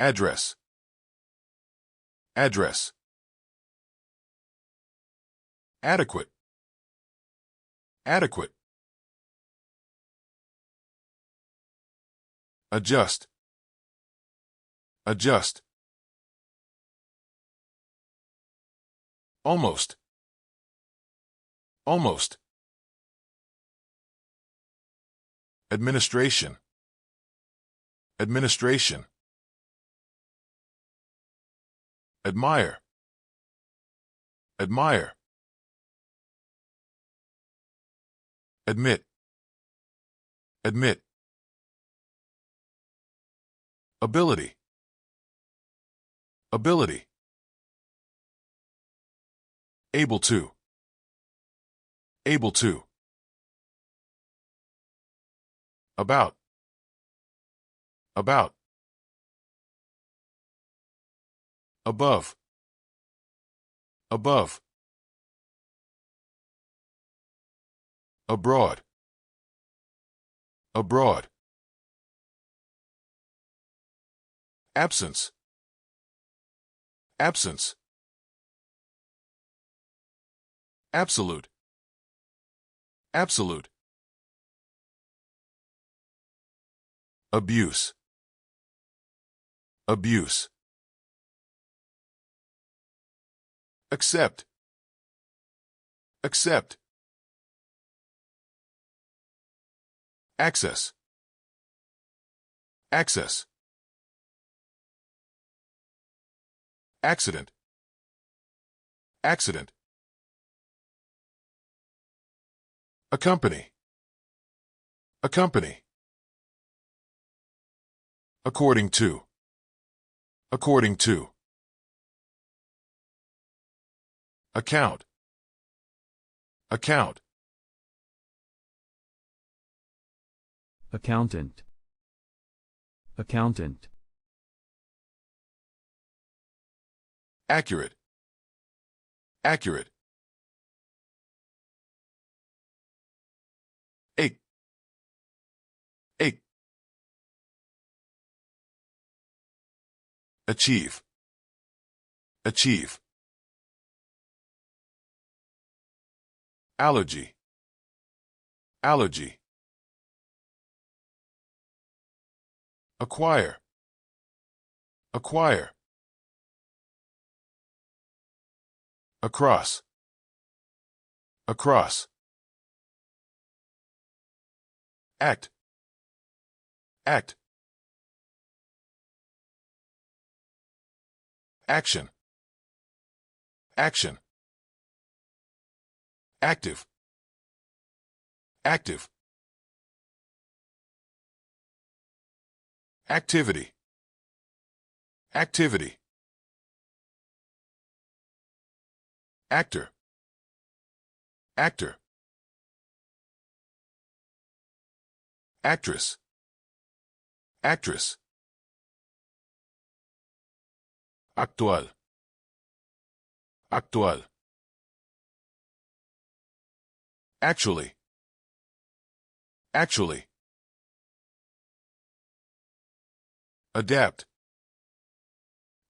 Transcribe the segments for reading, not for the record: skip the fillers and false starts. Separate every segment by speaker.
Speaker 1: Address. Address. Adequate. Adequate. Adjust. Adjust. Almost. Almost. Administration. Administration. Admire. Admire. Admit. Admit. Ability. Ability. Able to. Able to. About. About. Above. Above. Abroad. Abroad. Absence. Absence. Absolute. Absolute. Abuse. Abuse. Accept. Accept. Access. Access. Accident. Accident. Accompany. Accompany. According to. According to. Account. Account.
Speaker 2: Accountant. Accountant.
Speaker 1: Accurate. Accurate. Ache. Ache. Achieve. Achieve. Allergy. Allergy. Acquire. Acquire. Across. Across. Act. Act. Action. Action. Active. Active. Activity. Activity. Actor. Actor. Actress. Actress. Actual. Actual. Actually. Actually. Adapt.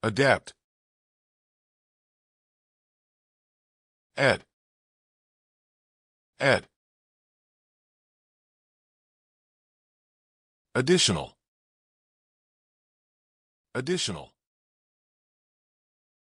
Speaker 1: Adapt. Add. Add. Additional. Additional.